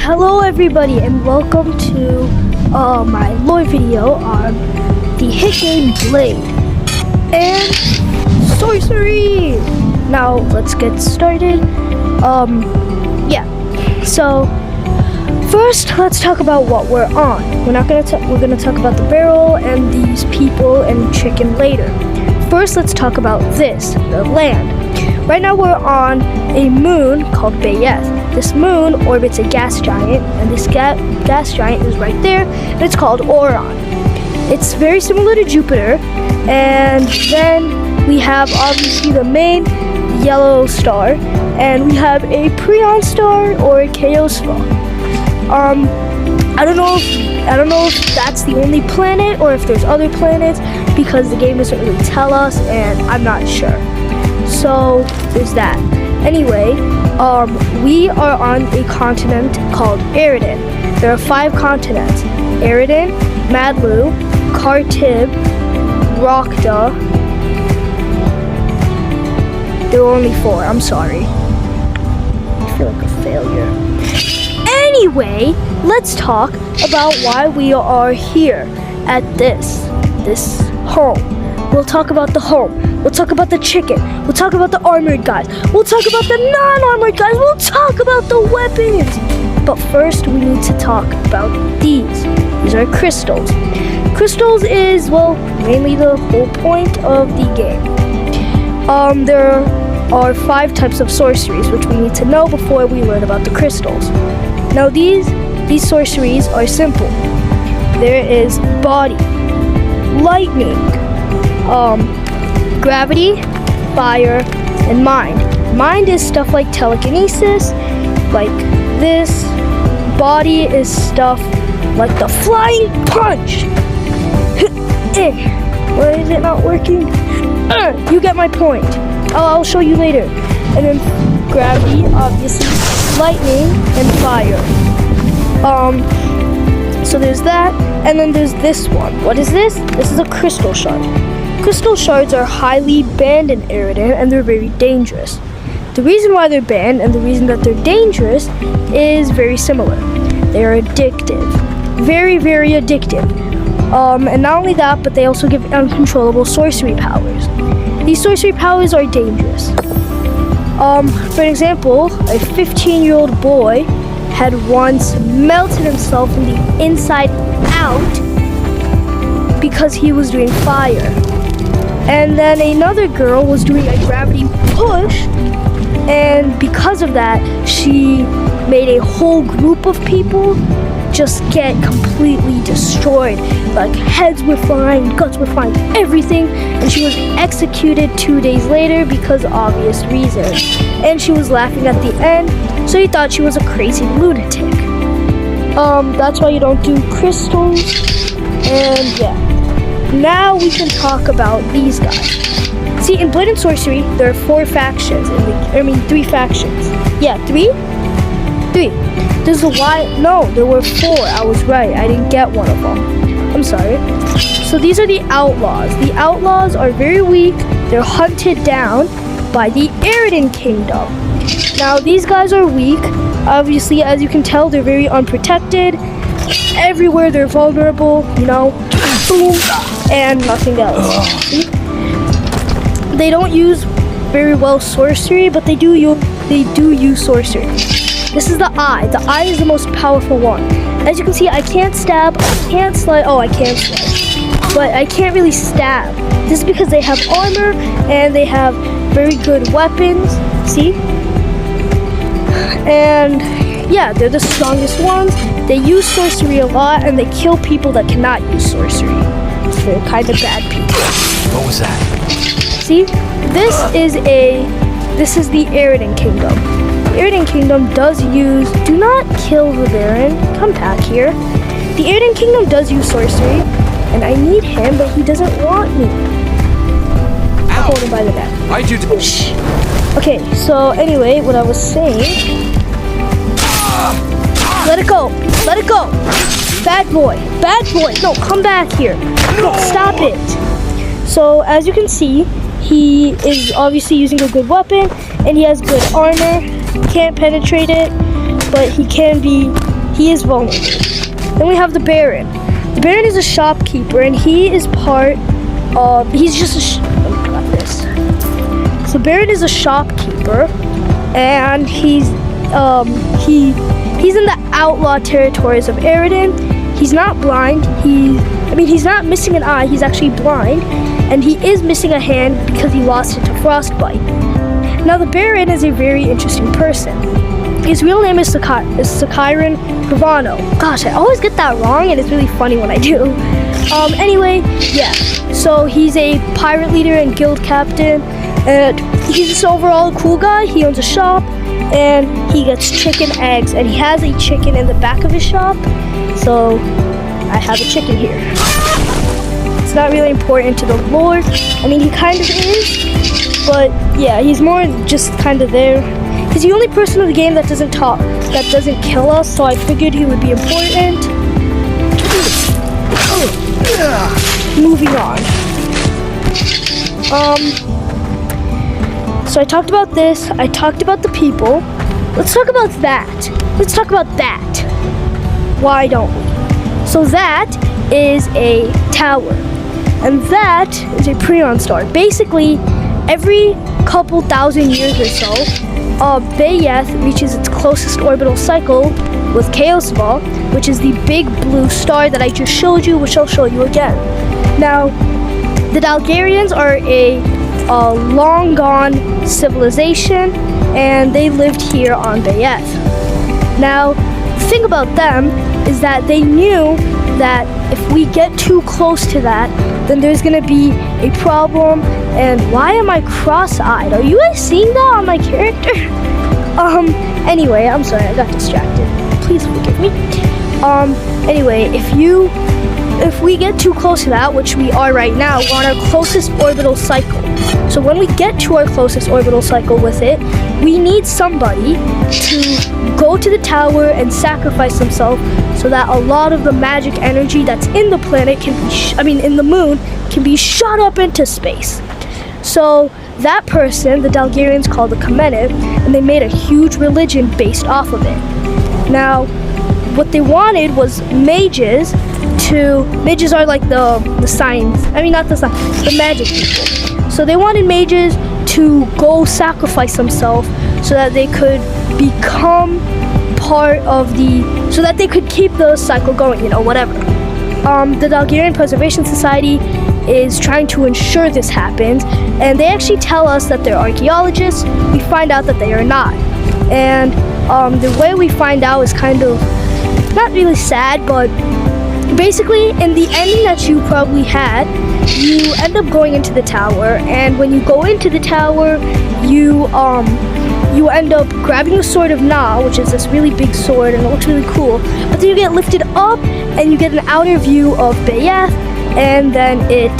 Hello everybody and welcome to my lore video on the hit game Blade and Sorcery. Now let's get started. So first let's talk about what we're on. We're gonna talk about the barrel and these people and chicken later. First let's talk about the land. Right now we're on a moon called Bayeth. This moon orbits a gas giant, and this gas giant is right there, and it's called Orion. It's very similar to Jupiter, and then we have obviously the main yellow star, and we have a Prion star or a Chaos star. I don't know if that's the only planet or if there's other planets because the game doesn't really tell us, and I'm not sure. So there's that. Anyway, we are on a continent called Eridan. There are 5 continents: Eridan, Madlu, Kartib, Rokta. There were only 4. I'm sorry. I feel like a failure. Anyway, let's talk about why we are here at this home. We'll talk about the home. We'll talk about the chicken. We'll talk about the armored guys. We'll talk about the non-armored guys. We'll talk about the weapons. But first, we need to talk about these. These are crystals. Crystals is, well, mainly the whole point of the game. There are 5 types of sorceries, which we need to know before we learn about the crystals. Now, these sorceries are simple. There is body, lightning, gravity, fire, and mind. Mind is stuff like telekinesis, like this. Body is stuff like the flying punch. Why is it not working? You get my point. I'll show you later. And then gravity, obviously, lightning, and fire. So there's that, and then there's this one. What is this? This is a crystal shard. Crystal shards are highly banned in Eridan, and they're very dangerous. The reason why they're banned and the reason that they're dangerous is very similar. They are addictive. Very, very addictive. And not only that, but they also give uncontrollable sorcery powers. These sorcery powers are dangerous. For example, a 15-year-old boy had once melted himself from the inside out because he was doing fire. And then another girl was doing a gravity push, and because of that, she made a whole group of people just get completely destroyed. Like, heads were flying, guts were flying, everything, and she was executed 2 days later because of obvious reasons. And she was laughing at the end, so he thought she was a crazy lunatic. That's why you don't do crystals, and yeah. Now we can talk about these guys. See, in Blade and Sorcery, there are 4 factions. 3 factions. Yeah, 3? 3. There's a why? No, there were 4. I was right. I didn't get one of them. I'm sorry. So these are the outlaws. The outlaws are very weak. They're hunted down by the Eridan Kingdom. Now, these guys are weak. Obviously, as you can tell, they're very unprotected. Everywhere they're vulnerable, boom, and nothing else. See? They don't use very well sorcery, but they do use sorcery. This is the eye. The eye is the most powerful one. As you can see, I can't stab, I can't slide. Oh, I can slide, but I can't really stab. This is because they have armor and they have very good weapons. See? And yeah, they're the strongest ones. They use sorcery a lot, and they kill people that cannot use sorcery. They're kind of bad people. What was that? See, this is the Eridan Kingdom. The Eridan Kingdom does use. Do not kill Riverin. Come back here. The Eridan Kingdom does use sorcery, and I need him, but he doesn't want me. I'll hold him by the neck. Why'd you do? Shh. Okay, so anyway, what I was saying. Let it go. Let it go. Bad boy. Bad boy. No, come back here. No, stop it. So, as you can see, he is obviously using a good weapon, and he has good armor. Can't penetrate it, but he can be he is vulnerable. Then we have the Baron. The Baron is a shopkeeper, and he is part of, he's just so Baron is a shopkeeper, and he's in the outlaw territories of Eridan. He's not blind. He's not missing an eye. He's actually blind, and he is missing a hand because he lost it to frostbite. Now, the Baron is a very interesting person. His real name is Skyron Gravano. Gosh, I always get that wrong, and it's really funny when I do. Anyway, yeah. So he's a pirate leader and guild captain, and he's just overall a cool guy. He owns a shop, and he gets chicken eggs, and he has a chicken in the back of his shop. So I have a chicken here. It's not really important to the lore. I mean, he kind of is, but yeah, he's more just kind of there. He's the only person in the game that doesn't talk, that doesn't kill us, so I figured he would be important. Moving on. So I talked about this, I talked about the people. Let's talk about that. Let's talk about that. Why don't we? So that is a tower, and that is a Prion star. Basically, every couple thousand years or so, Bayeth reaches its closest orbital cycle with Chaos Ball, which is the big blue star that I just showed you, which I'll show you again. Now, the Dalgarians are a long gone civilization, and they lived here on Bayeth. Now, the thing about them is that they knew that if we get too close to that, then there's gonna be a problem. And why am I cross-eyed? Are you guys seeing that on my character? Anyway, I'm sorry, I got distracted. Please forgive me. Anyway, if we get too close to that, which we are right now, we're on our closest orbital cycle. So when we get to our closest orbital cycle with it, we need somebody to go to the tower and sacrifice himself so that a lot of the magic energy that's in the planet can be, in the moon, can be shot up into space. So that person, the Dalgarians called the Kamenev, and they made a huge religion based off of it. Now, what they wanted was mages are like the science, the magic people. So they wanted mages to go sacrifice themselves so that they could become part of so that they could keep the cycle going, whatever. The Dalgarian Preservation Society is trying to ensure this happens, and they actually tell us that they're archaeologists. We find out that they are not. And the way we find out is kind of not really sad, but basically in the ending that you probably had, you end up going into the tower, and when you go into the tower, you end up grabbing the Sword of Na, which is this really big sword, and it looks really cool. But then you get lifted up, and you get an outer view of Bayeth, and then it,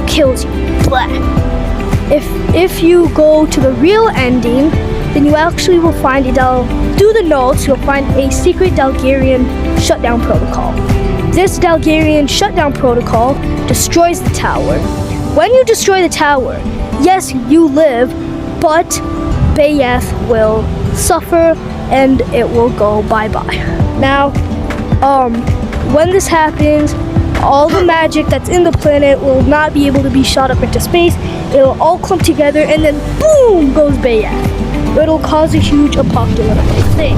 kills you. Blah. If you go to the real ending, then you actually will find through the notes, you'll find a secret Dalgarian shutdown protocol. This Dalgarian shutdown protocol destroys the tower. When you destroy the tower, yes, you live, but Bayeth will suffer and it will go bye-bye. Now, when this happens, all the magic that's in the planet will not be able to be shot up into space. It'll all clump together, and then boom goes Bayeth. It'll cause a huge apocalyptic thing.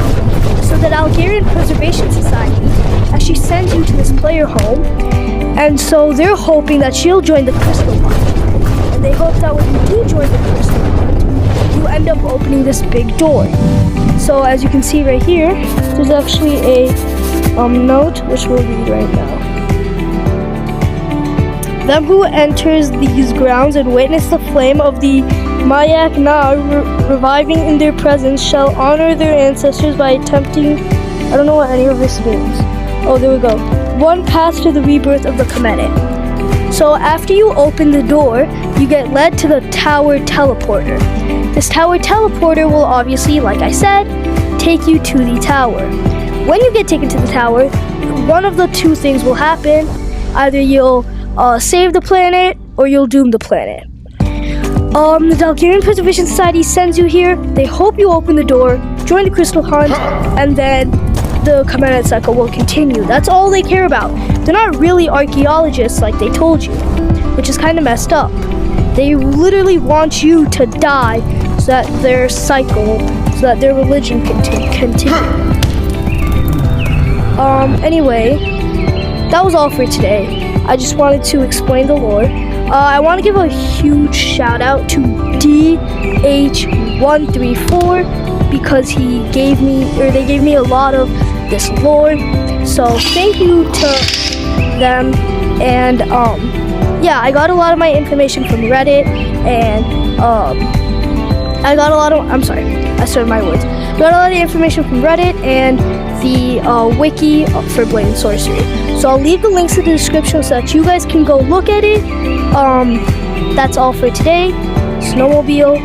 So the Dalgarian Preservation Society actually sends you to this player home, and so they're hoping that she'll join the Crystal Hunt. And they hope that when you do join the Crystal Hunt, you end up opening this big door. So as you can see right here, there's actually a note which we'll read right now. Them who enters these grounds and witness the flame of the Mayak Na reviving in their presence shall honor their ancestors by attempting, I don't know what any of this means. Oh, there we go. One path to the rebirth of the Kamenev. So after you open the door, you get led to the tower teleporter. This tower teleporter will obviously, like I said, take you to the tower. When you get taken to the tower, one of the two things will happen. Either you'll save the planet, or you'll doom the planet. The Dalgarian Preservation Society sends you here. They hope you open the door, join the Crystal Hunt, and then the commanded cycle will continue. That's all they care about. They're not really archaeologists like they told you, which is kind of messed up. They literally want you to die so that their cycle, so that their religion can continue. Anyway, that was all for today. I just wanted to explain the lore. I want to give a huge shout out to DH134 because they gave me a lot of this lore. So thank you to them. And yeah, I got a lot of my information from Reddit, and I got a lot of, I'm sorry, I started my words. I got a lot of information from Reddit and the wiki for Blade and Sorcery. So I'll leave the links in the description so that you guys can go look at it. That's all for today. Snowmobile